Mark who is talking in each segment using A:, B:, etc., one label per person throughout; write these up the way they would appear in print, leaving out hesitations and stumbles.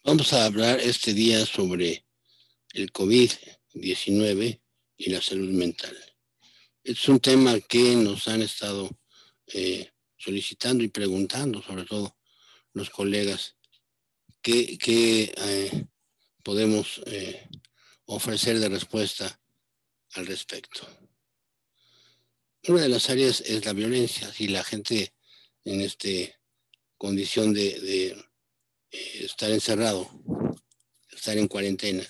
A: Vamos a hablar este día sobre el COVID-19 y la salud mental. Es un tema que nos han estado solicitando y preguntando, sobre todo los colegas, qué podemos ofrecer de respuesta al respecto. Una de las áreas es la violencia. Si la gente en esta condición de estar encerrado, estar en cuarentena,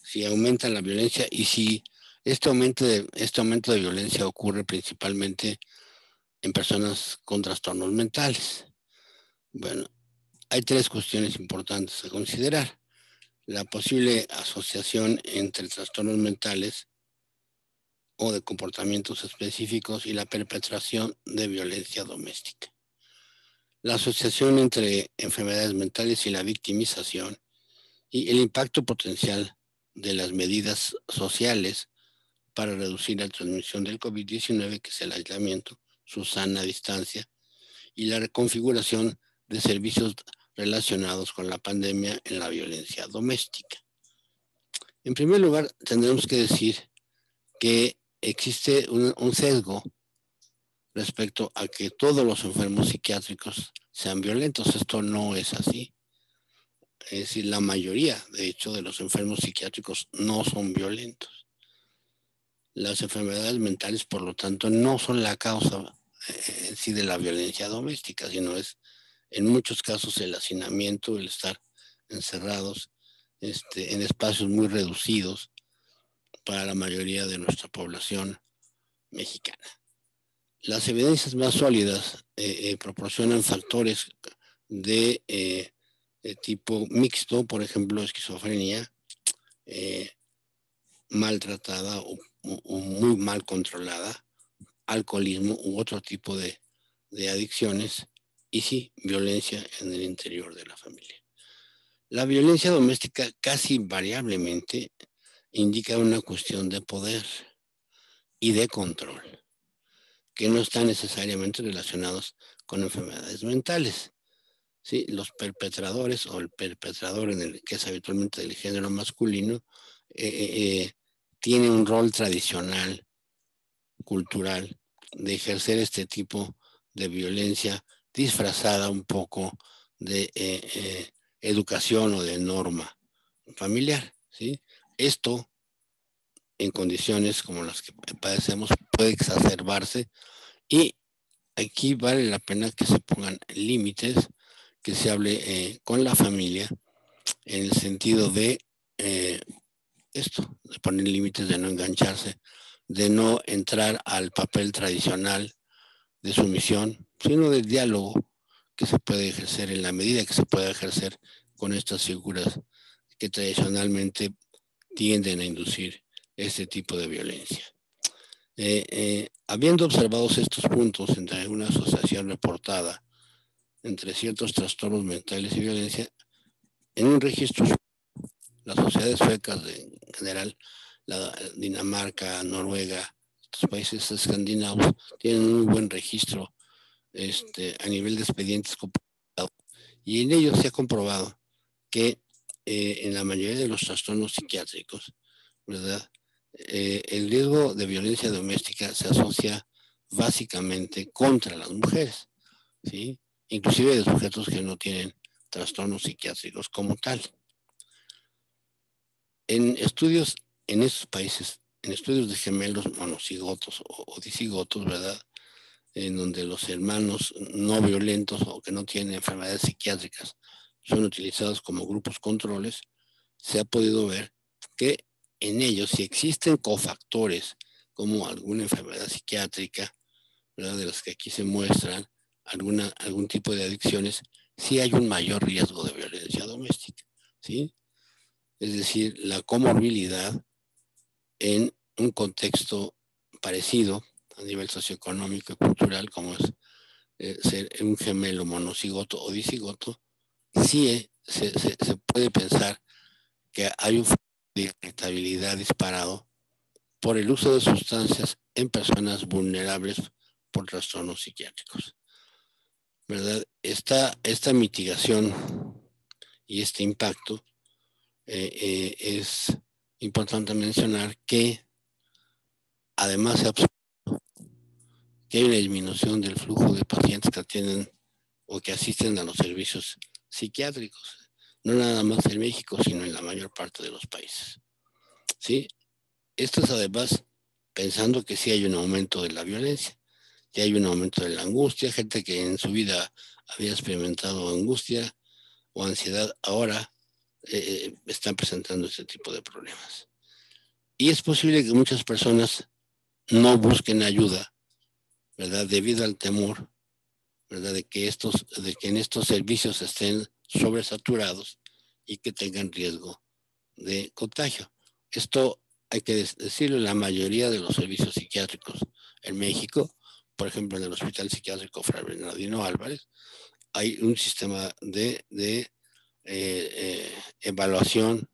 A: si aumenta la violencia y si este aumento de violencia ocurre principalmente en personas con trastornos mentales. Bueno, hay tres cuestiones importantes a considerar. La posible asociación entre trastornos mentales o de comportamientos específicos y la perpetración de violencia doméstica. La asociación entre enfermedades mentales y la victimización y el impacto potencial de las medidas sociales para reducir la transmisión del COVID-19, que es el aislamiento, su sana distancia y la reconfiguración de servicios relacionados con la pandemia en la violencia doméstica. En primer lugar, tendremos que decir que existe un sesgo respecto a que todos los enfermos psiquiátricos sean violentos. Esto no es así. Es decir, la mayoría, de hecho, de los enfermos psiquiátricos no son violentos. Las enfermedades mentales, por lo tanto, no son la causa en sí de la violencia doméstica, sino es en muchos casos el hacinamiento, el estar encerrados en espacios muy reducidos para la mayoría de nuestra población mexicana. Las evidencias más sólidas proporcionan factores de tipo mixto, por ejemplo, esquizofrenia maltratada o muy mal controlada, alcoholismo u otro tipo de adicciones y sí, violencia en el interior de la familia. La violencia doméstica casi invariablemente indica una cuestión de poder y de control, que no están necesariamente relacionados con enfermedades mentales. ¿Sí? Los perpetradores o el perpetrador, que es habitualmente del género masculino, tiene un rol tradicional, cultural, de ejercer este tipo de violencia disfrazada un poco de educación o de norma familiar. ¿Sí? Esto, en condiciones como las que padecemos, puede exacerbarse y aquí vale la pena que se pongan límites, que se hable con la familia en el sentido de esto, de poner límites, de no engancharse, de no entrar al papel tradicional de sumisión, sino del diálogo que se puede ejercer en la medida que se pueda ejercer con estas figuras que tradicionalmente tienden a inducir este tipo de violencia. Habiendo observado estos puntos entre una asociación reportada entre ciertos trastornos mentales y violencia, en un registro, las sociedades suecas en general, la Dinamarca, Noruega, estos países escandinavos tienen un muy buen registro a nivel de expedientes comprobados, y en ellos se ha comprobado que en la mayoría de los trastornos psiquiátricos, ¿verdad? El riesgo de violencia doméstica se asocia básicamente contra las mujeres, ¿sí? Inclusive de sujetos que no tienen trastornos psiquiátricos como tal. En estudios en estos países, en estudios de gemelos monocigotos o dicigotos, ¿verdad? En donde los hermanos no violentos o que no tienen enfermedades psiquiátricas son utilizados como grupos controles, se ha podido ver que en ellos, si existen cofactores como alguna enfermedad psiquiátrica, ¿verdad? De las que aquí se muestran, algún tipo de adicciones, sí hay un mayor riesgo de violencia doméstica, ¿sí? Es decir, la comorbilidad en un contexto parecido a nivel socioeconómico y cultural, como es ser un gemelo monocigoto o dicigoto, sí se puede pensar que hay un de irritabilidad disparado por el uso de sustancias en personas vulnerables por trastornos psiquiátricos, ¿verdad? Esta mitigación y este impacto, es importante mencionar que además se ha observado que hay una disminución del flujo de pacientes que atienden o que asisten a los servicios psiquiátricos, no nada más en México, sino en la mayor parte de los países. ¿Sí? Esto es además pensando que sí hay un aumento de la violencia, que hay un aumento de la angustia, gente que en su vida había experimentado angustia o ansiedad, ahora están presentando este tipo de problemas. Y es posible que muchas personas no busquen ayuda, ¿verdad? Debido al temor, ¿verdad? De que en estos servicios estén sobresaturados y que tengan riesgo de contagio. Esto hay que decirlo, la mayoría de los servicios psiquiátricos en México, por ejemplo, en el Hospital Psiquiátrico Fray Bernardino Álvarez, hay un sistema de evaluación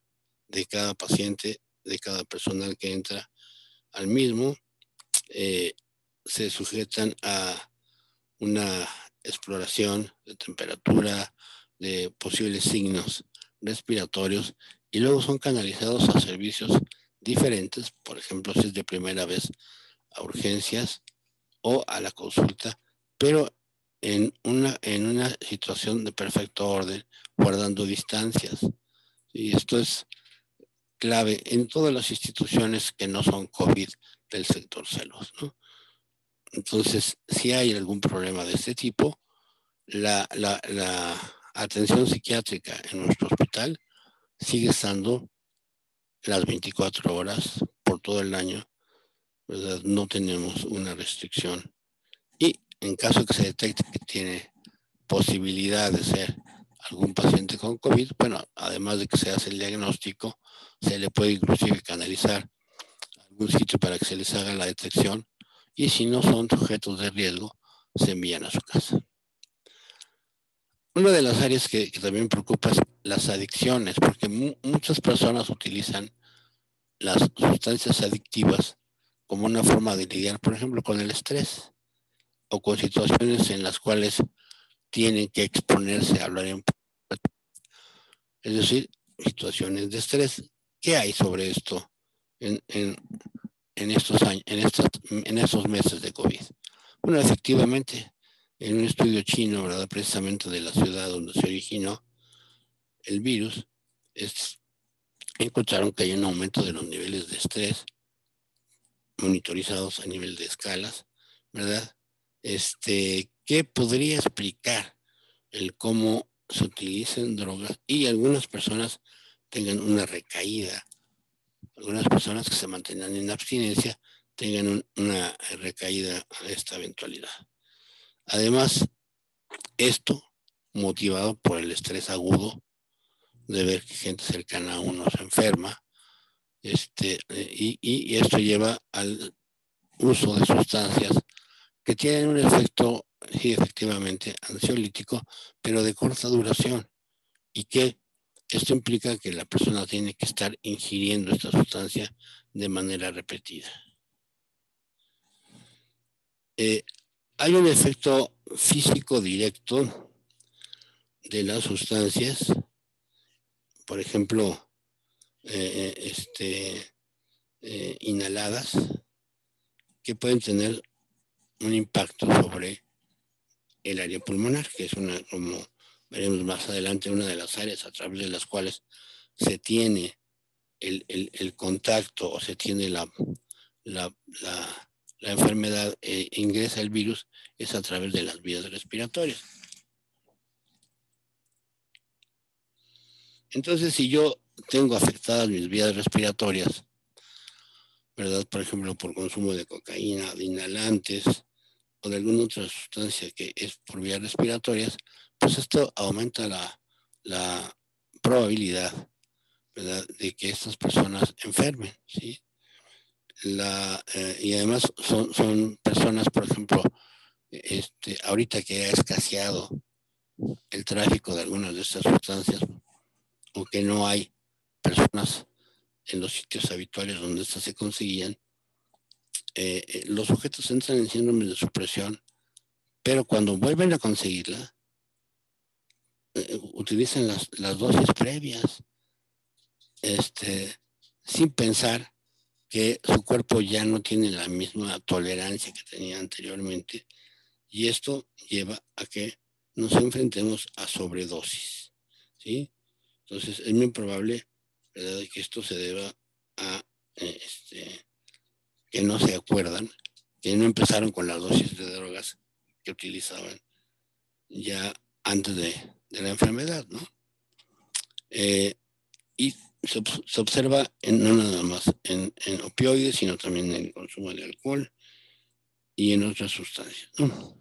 A: de cada paciente, de cada personal que entra al mismo. Se sujetan a una exploración de temperatura, de posibles signos respiratorios, y luego son canalizados a servicios diferentes, por ejemplo, si es de primera vez, a urgencias o a la consulta, pero en una situación de perfecto orden, guardando distancias. Y esto es clave en todas las instituciones que no son COVID del sector salud, ¿no? Entonces, si hay algún problema de este tipo, la atención psiquiátrica en nuestro hospital sigue estando las 24 horas por todo el año, ¿verdad? No tenemos una restricción. Y en caso que se detecte que tiene posibilidad de ser algún paciente con COVID, bueno, además de que se hace el diagnóstico, se le puede inclusive canalizar a algún sitio para que se les haga la detección, y si no son sujetos de riesgo, se envían a su casa. Una de las áreas que también preocupa es las adicciones, porque muchas personas utilizan las sustancias adictivas como una forma de lidiar, por ejemplo, con el estrés o con situaciones en las cuales tienen que exponerse a hablar en público, es decir, situaciones de estrés. ¿Qué hay sobre esto en estos años, en estos meses de COVID? Bueno, efectivamente, en un estudio chino, ¿verdad?, precisamente de la ciudad donde se originó el virus, encontraron que hay un aumento de los niveles de estrés monitorizados a nivel de escalas, ¿verdad? ¿Qué podría explicar el cómo se utilizan drogas y algunas personas tengan una recaída, algunas personas que se mantengan en abstinencia tengan una recaída a esta eventualidad? Además, esto motivado por el estrés agudo de ver que gente cercana a uno se enferma, y esto lleva al uso de sustancias que tienen un efecto, sí, efectivamente, ansiolítico, pero de corta duración, y que esto implica que la persona tiene que estar ingiriendo esta sustancia de manera repetida. Hay un efecto físico directo de las sustancias, por ejemplo, inhaladas, que pueden tener un impacto sobre el área pulmonar, que es una, como veremos más adelante, una de las áreas a través de las cuales se tiene el contacto o se tiene la enfermedad, ingresa el virus, es a través de las vías respiratorias. Entonces, si yo tengo afectadas mis vías respiratorias, ¿verdad?, por ejemplo, por consumo de cocaína, de inhalantes o de alguna otra sustancia que es por vías respiratorias, pues esto aumenta la probabilidad, ¿verdad?, de que estas personas enfermen, ¿sí? Y además son personas, por ejemplo, ahorita que ha escaseado el tráfico de algunas de estas sustancias, o que no hay personas en los sitios habituales donde estas se conseguían, los sujetos entran en síndrome de supresión, pero cuando vuelven a conseguirla, utilizan las dosis previas, sin pensar que su cuerpo ya no tiene la misma tolerancia que tenía anteriormente, y esto lleva a que nos enfrentemos a sobredosis, ¿sí? Entonces es muy probable, ¿verdad?, que esto se deba a que no se acuerdan, que no empezaron con las dosis de drogas que utilizaban ya antes de la enfermedad, ¿no? Y se observa no nada más en opioides, sino también en el consumo de alcohol y en otras sustancias, ¿no?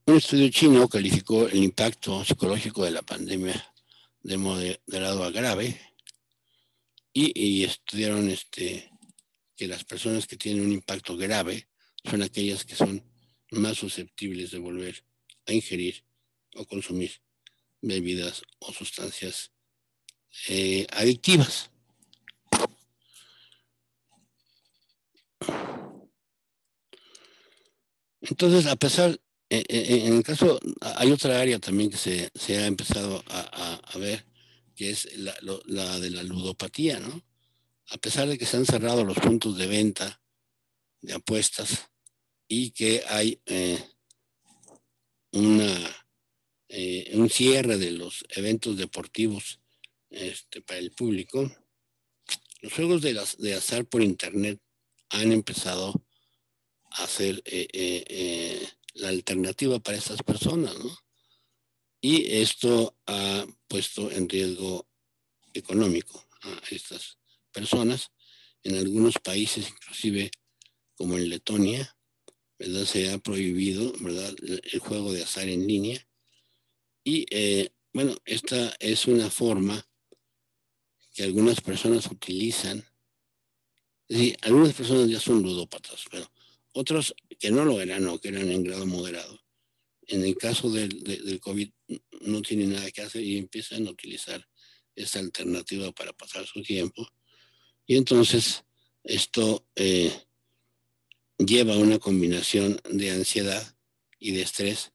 A: Un estudio chino calificó el impacto psicológico de la pandemia de moderado a grave y estudiaron que las personas que tienen un impacto grave son aquellas que son más susceptibles de volver a ingerir o consumir bebidas o sustancias adictivas. Entonces, a pesar, en el caso, hay otra área también que se ha empezado a ver, que es la de la ludopatía, ¿no? A pesar de que se han cerrado los puntos de venta de apuestas y que hay un cierre de los eventos deportivos para el público, los juegos de azar por internet han empezado a ser la alternativa para estas personas, ¿no? Y esto ha puesto en riesgo económico a estas personas. En algunos países, inclusive como en Letonia, ¿verdad?, se ha prohibido, ¿verdad?, el juego de azar en línea. Y bueno, esta es una forma que algunas personas utilizan. Es decir, algunas personas ya son ludópatas, pero otros que no lo eran o que eran en grado moderado, en el caso del COVID no tienen nada que hacer y empiezan a utilizar esta alternativa para pasar su tiempo. Y entonces esto lleva a una combinación de ansiedad y de estrés,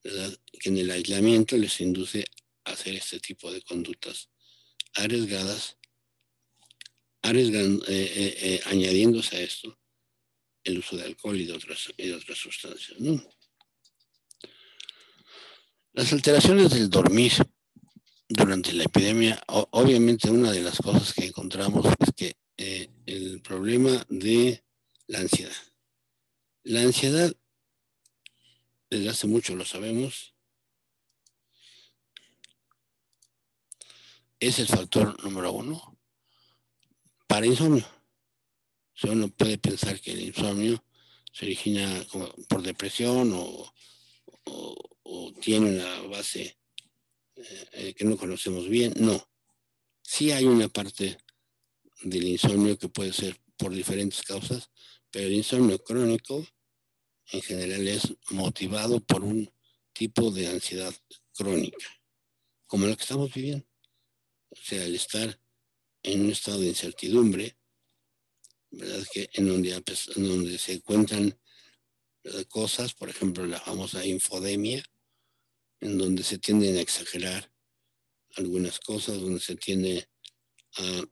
A: ¿verdad?, que en el aislamiento les induce a hacer este tipo de conductas arriesgadas, añadiéndose a esto el uso de alcohol y de otras sustancias, ¿no? Las alteraciones del dormir durante la epidemia, obviamente una de las cosas que encontramos es que el problema de la ansiedad. La ansiedad, desde hace mucho lo sabemos, es el factor número 1 para insomnio. O sea, uno puede pensar que el insomnio se origina por depresión o tiene una base que no conocemos bien. No, sí hay una parte del insomnio que puede ser por diferentes causas, pero el insomnio crónico en general es motivado por un tipo de ansiedad crónica, como la que estamos viviendo. O sea, el estar en un estado de incertidumbre, ¿verdad?, que en donde se encuentran, ¿verdad?, cosas, por ejemplo, la famosa infodemia, en donde se tienden a exagerar algunas cosas, donde se tiende a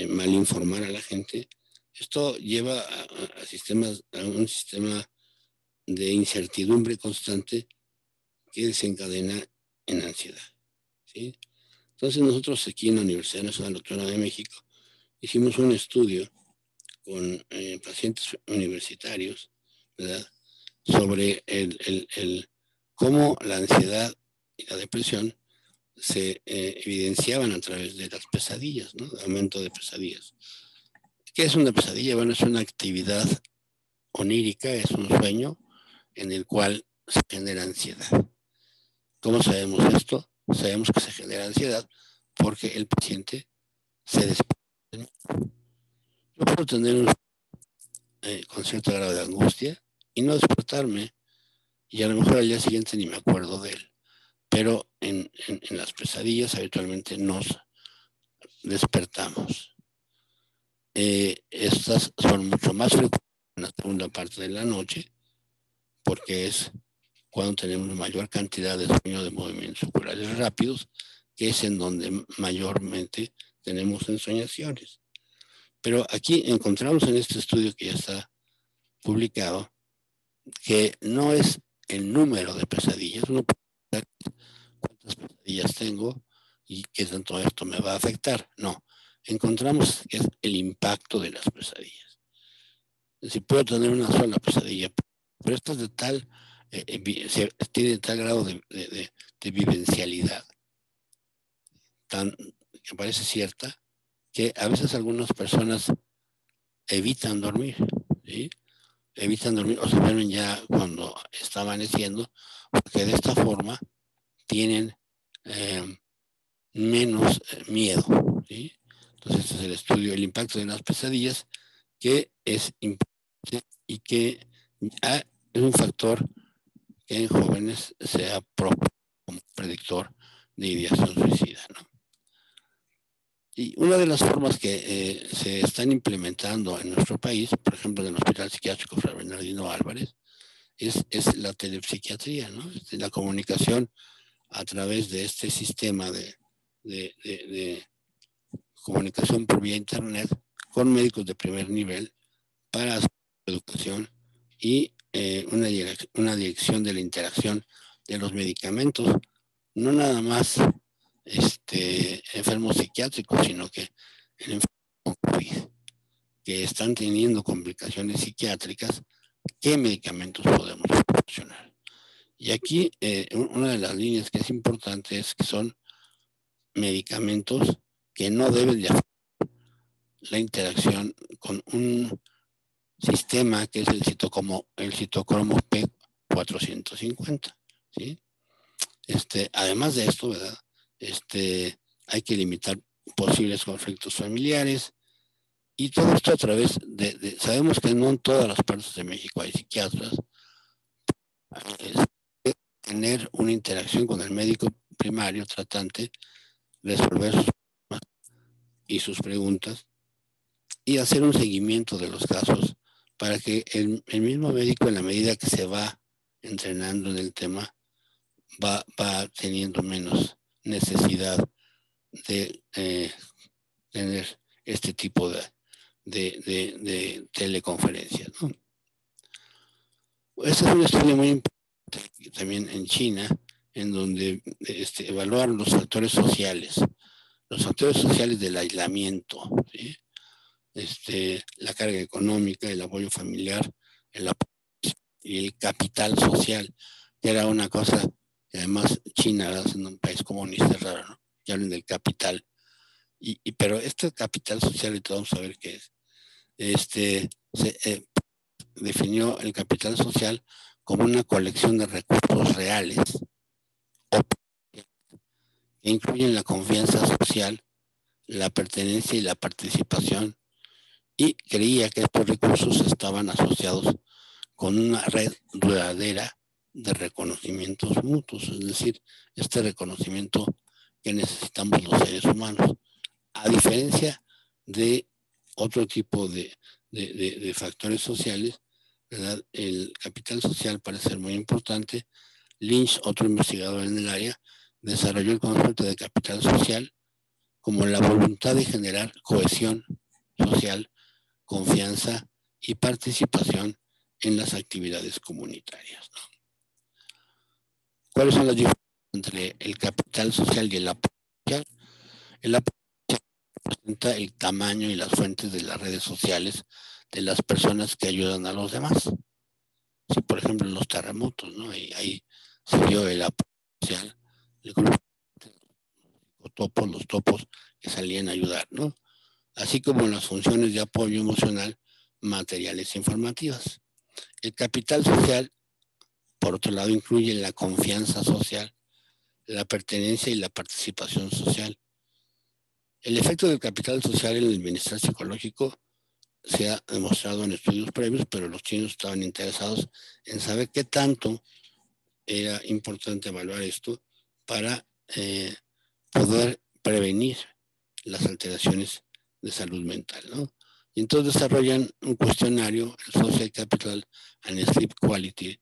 A: malinformar a la gente. Esto lleva a un sistema de incertidumbre constante que desencadena en ansiedad, ¿sí? Entonces nosotros aquí en la Universidad Nacional Autónoma de México hicimos un estudio con pacientes universitarios, ¿verdad?, sobre cómo la ansiedad y la depresión se evidenciaban a través de las pesadillas, ¿no?, de aumento de pesadillas. ¿Qué es una pesadilla? Bueno, es una actividad onírica, es un sueño en el cual se genera ansiedad. ¿Cómo sabemos esto? Sabemos que se genera ansiedad porque el paciente se despierta. Yo puedo tener con cierto grado de angustia y no despertarme, y a lo mejor al día siguiente ni me acuerdo de él, pero en las pesadillas habitualmente nos despertamos. estas son mucho más frecuentes en la segunda parte de la noche, porque es cuando tenemos mayor cantidad de sueño de movimientos oculares rápidos, que es en donde mayormente tenemos ensoñaciones. Pero aquí encontramos en este estudio que ya está publicado que no es el número de pesadillas, uno puede saber cuántas pesadillas tengo y qué tanto esto me va a afectar. No, encontramos que es el impacto de las pesadillas. Si puedo tener una sola pesadilla, pero esta es de tal, tiene tal grado de vivencialidad, que parece cierta, que a veces algunas personas evitan dormir, ¿sí? Evitan dormir o se duermen ya cuando está amaneciendo, porque de esta forma tienen menos miedo, ¿sí? Entonces, este es el estudio, el impacto de las pesadillas, que es importante y que es un factor que en jóvenes sea propio como predictor de ideación suicida, ¿no? Y una de las formas que se están implementando en nuestro país, por ejemplo, en el Hospital Psiquiátrico Fray Bernardino Álvarez, es la telepsiquiatría, ¿no? La comunicación a través de este sistema de comunicación por vía internet con médicos de primer nivel para hacer educación y una dirección de la interacción de los medicamentos, no nada más enfermos psiquiátricos, sino que en enfermos con COVID, que están teniendo complicaciones psiquiátricas, ¿qué medicamentos podemos proporcionar? Y aquí una de las líneas que es importante es que son medicamentos que no deben de afectar la interacción con un sistema que es el citocromo P450, ¿sí? Además de esto, ¿verdad? Hay que limitar posibles conflictos familiares y todo esto a través sabemos que no en todas las partes de México hay psiquiatras. Tener una interacción con el médico primario tratante, resolver sus problemas y sus preguntas y hacer un seguimiento de los casos para que el mismo médico, en la medida que se va entrenando en el tema, va teniendo menos necesidad de tener este tipo de teleconferencias, ¿no? Este es un estudio muy importante también en China, en donde evaluaron los factores sociales del aislamiento, ¿sí? La carga económica, el apoyo familiar, y el capital social, que era una cosa que además China, en un país comunista, es raro, ¿no? Que hablen del capital. Pero este capital social, y todos vamos a ver qué es, se definió el capital social como una colección de recursos reales que incluyen la confianza social, la pertenencia y la participación, y creía que estos recursos estaban asociados con una red duradera de reconocimientos mutuos, es decir, este reconocimiento que necesitamos los seres humanos, a diferencia de otro tipo de factores sociales, ¿verdad? El capital social parece ser muy importante. Lynch, otro investigador en el área, desarrolló el concepto de capital social como la voluntad de generar cohesión social, confianza y participación en las actividades comunitarias, ¿no? ¿Cuáles son las diferencias entre el capital social y el apoyo social? El apoyo social representa el tamaño y las fuentes de las redes sociales de las personas que ayudan a los demás. Si, por ejemplo, en los terremotos, ¿no? Ahí se dio el apoyo social, el grupo de los topos que salían a ayudar, ¿no? Así como las funciones de apoyo emocional, materiales e informativas. El capital social, por otro lado, incluye la confianza social, la pertenencia y la participación social. El efecto del capital social en el bienestar psicológico se ha demostrado en estudios previos, pero los chinos estaban interesados en saber qué tanto era importante evaluar esto para poder prevenir las alteraciones de salud mental, ¿no? Y entonces desarrollan un cuestionario, el Social Capital and Sleep Quality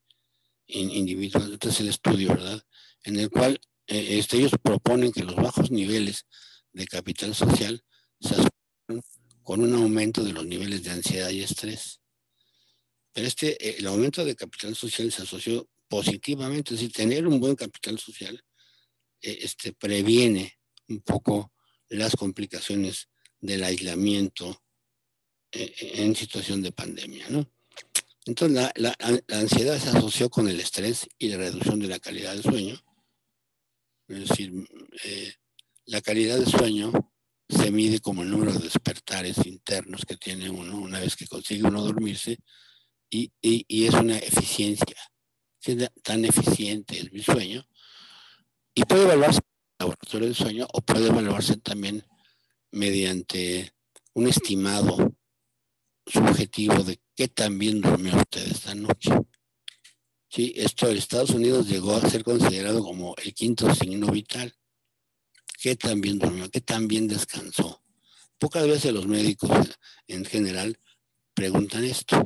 A: in Individual, este es el estudio, ¿verdad? En el cual ellos proponen que los bajos niveles de capital social se asocian con un aumento de los niveles de ansiedad y estrés. Pero el aumento de capital social se asoció positivamente, es decir, tener un buen capital social previene un poco las complicaciones del aislamiento en situación de pandemia, ¿no? Entonces, la ansiedad se asoció con el estrés y la reducción de la calidad del sueño. Es decir, la calidad del sueño se mide como el número de despertares internos que tiene uno una vez que consigue uno dormirse y es una eficiencia. Es tan eficiente el sueño y puede evaluarse en el laboratorio del sueño o puede evaluarse también mediante un estimado subjetivo de qué tan bien durmió usted esta noche. Sí, esto en Estados Unidos llegó a ser considerado como el quinto signo vital. ¿Qué tan bien durmió? ¿Qué tan bien descansó? Pocas veces los médicos en general preguntan esto.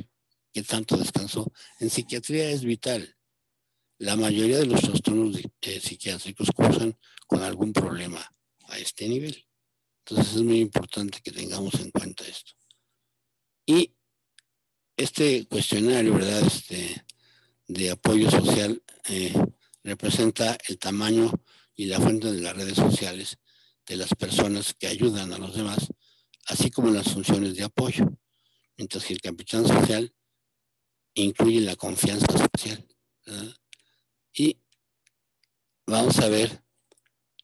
A: ¿Qué tanto descansó? En psiquiatría es vital. La mayoría de los trastornos psiquiátricos cursan con algún problema a este nivel. Entonces es muy importante que tengamos en cuenta esto. Y este cuestionario, ¿verdad? De apoyo social representa el tamaño y la fuente de las redes sociales de las personas que ayudan a los demás, así como las funciones de apoyo, mientras que el capital social incluye la confianza social, ¿verdad? Y vamos a ver,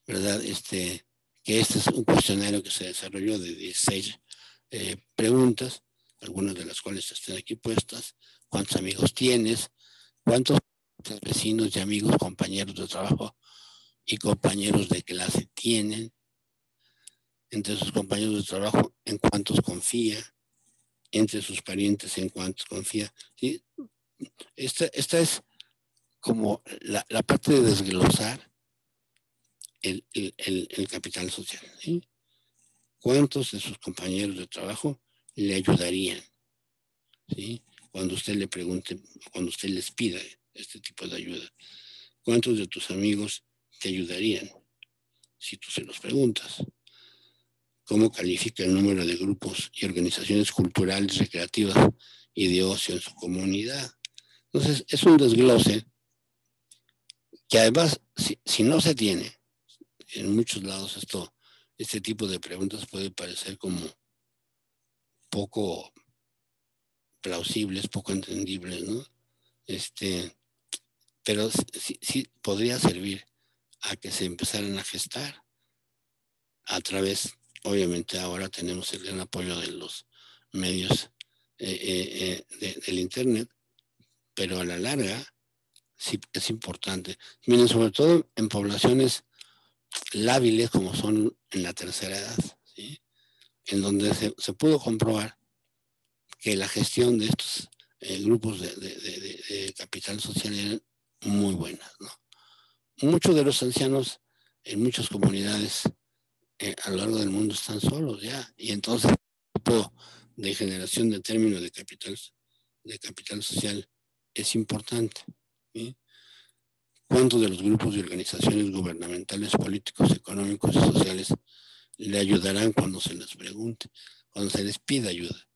A: ¿verdad? Que este es un cuestionario que se desarrolló de 16 preguntas, algunas de las cuales están aquí puestas. ¿Cuántos amigos tienes? ¿Cuántos vecinos y amigos, compañeros de trabajo y compañeros de clase tienen? Entre sus compañeros de trabajo, ¿en cuántos confía? Entre sus parientes, ¿en cuántos confía? ¿Sí? Esta es como la parte de desglosar el capital social. ¿Sí? ¿Cuántos de sus compañeros de trabajo le ayudarían? ¿Sí? Cuando usted le pregunte, cuando usted les pida este tipo de ayuda. ¿Cuántos de tus amigos te ayudarían? Si tú se los preguntas. ¿Cómo califica el número de grupos y organizaciones culturales, recreativas y de ocio en su comunidad? Entonces, es un desglose que además, si no se tiene, en muchos lados este tipo de preguntas puede parecer como poco plausibles, poco entendibles, ¿no? Pero sí podría servir a que se empezaran a gestar a través, obviamente ahora tenemos el gran apoyo de los medios del Internet, pero a la larga sí es importante. Miren, sobre todo en poblaciones lábiles como son en la tercera edad, ¿sí? En donde se pudo comprobar que la gestión de estos grupos de capital social eran muy buenas, ¿no? Muchos de los ancianos en muchas comunidades a lo largo del mundo están solos ya, y entonces el tipo de generación de términos de capital social es importante. ¿Sí? ¿Cuántos de los grupos y organizaciones gubernamentales, políticos, económicos y sociales le ayudarán cuando se les pregunte, cuando se les pida ayuda?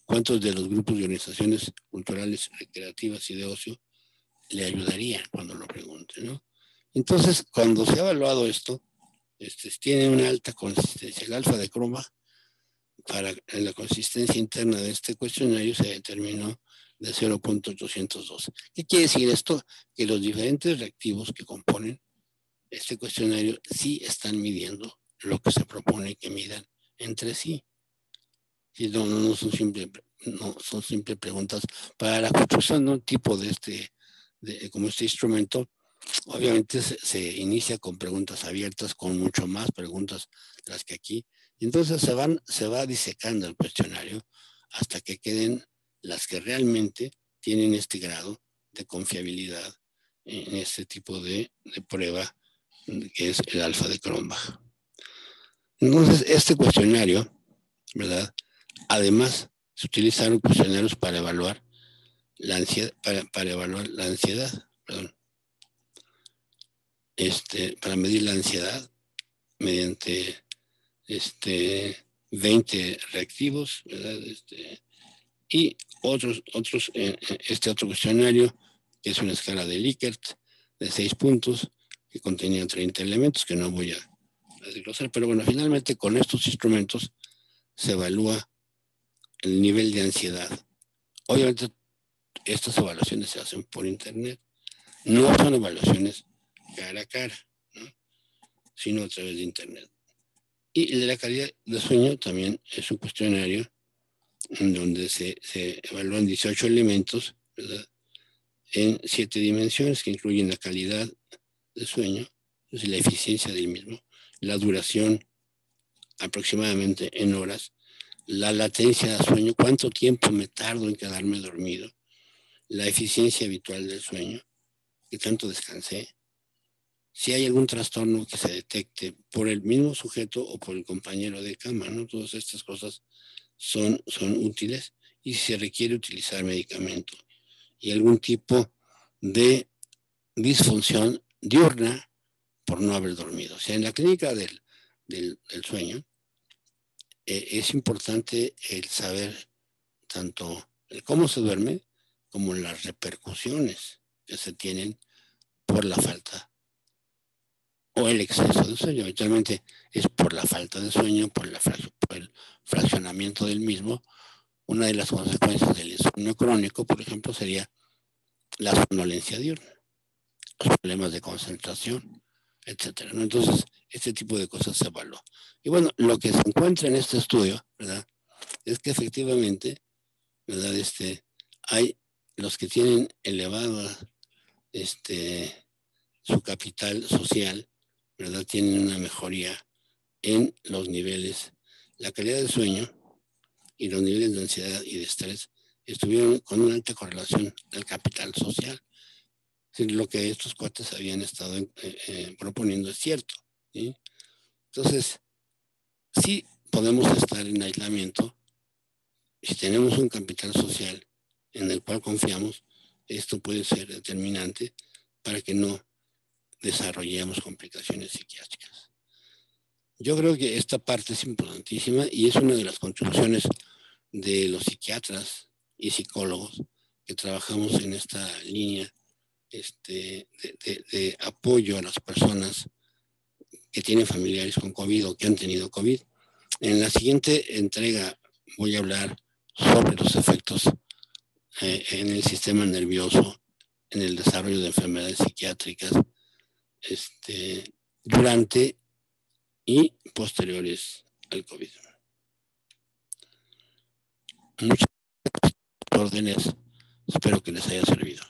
A: ¿Cuántos de los grupos y organizaciones culturales, recreativas y de ocio le ayudarían cuando lo pregunte, ¿no? Entonces, cuando se ha evaluado esto, tiene una alta consistencia. El alfa de Cronbach, para la consistencia interna de este cuestionario, se determinó de 0.802. ¿Qué quiere decir esto? Que los diferentes reactivos que componen este cuestionario sí están midiendo lo que se propone que midan entre sí. Y no son simples preguntas. Para la construcción de un tipo como este instrumento, obviamente se inicia con preguntas abiertas, con mucho más preguntas de las que aquí. Y entonces se va disecando el cuestionario hasta que queden las que realmente tienen este grado de confiabilidad en este tipo de prueba que es el alfa de Cronbach. Entonces, este cuestionario, ¿verdad? Además se utilizaron cuestionarios para evaluar la ansiedad, para evaluar la ansiedad, perdón. Para medir la ansiedad mediante 20 reactivos, ¿verdad? Y otro cuestionario, que es una escala de Likert de 6 puntos, que contenía 30 elementos, que no voy a desglosar, pero bueno, finalmente con estos instrumentos se evalúa el nivel de ansiedad. Obviamente, estas evaluaciones se hacen por internet, no son evaluaciones cara a cara, ¿no? Sino a través de internet. Y el de la calidad de sueño también es un cuestionario en donde se evalúan 18 elementos, ¿verdad? En 7 dimensiones que incluyen la calidad de sueño, es decir, la eficiencia del mismo, la duración aproximadamente en horas, la latencia de sueño, cuánto tiempo me tardo en quedarme dormido, la eficiencia habitual del sueño, qué tanto descansé, si hay algún trastorno que se detecte por el mismo sujeto o por el compañero de cama, ¿no? Todas estas cosas son útiles, y si se requiere utilizar medicamento y algún tipo de disfunción diurna por no haber dormido. O sea, en la clínica del sueño es importante el saber tanto el cómo se duerme como las repercusiones que se tienen por la falta o el exceso de sueño. Habitualmente es por la falta de sueño, por el fraccionamiento del mismo. Una de las consecuencias del insomnio crónico, por ejemplo, sería la somnolencia diurna, los problemas de concentración, etcétera, ¿no? Entonces, este tipo de cosas se evalúa. Y bueno, lo que se encuentra en este estudio, ¿verdad?, es que efectivamente, ¿verdad?, hay los que tienen elevada su capital social, ¿verdad?, tienen una mejoría en los niveles, la calidad del sueño y los niveles de ansiedad y de estrés estuvieron con una alta correlación del capital social. Lo que estos cuates habían estado proponiendo es cierto, ¿sí? Entonces, sí podemos estar en aislamiento si tenemos un capital social en el cual confiamos. Esto puede ser determinante para que no desarrollemos complicaciones psiquiátricas. Yo creo que esta parte es importantísima y es una de las contribuciones de los psiquiatras y psicólogos que trabajamos en esta línea de apoyo a las personas que tienen familiares con COVID o que han tenido COVID. En la siguiente entrega voy a hablar sobre los efectos en el sistema nervioso, en el desarrollo de enfermedades psiquiátricas, durante y posteriores al COVID. Muchas órdenes, espero que les haya servido.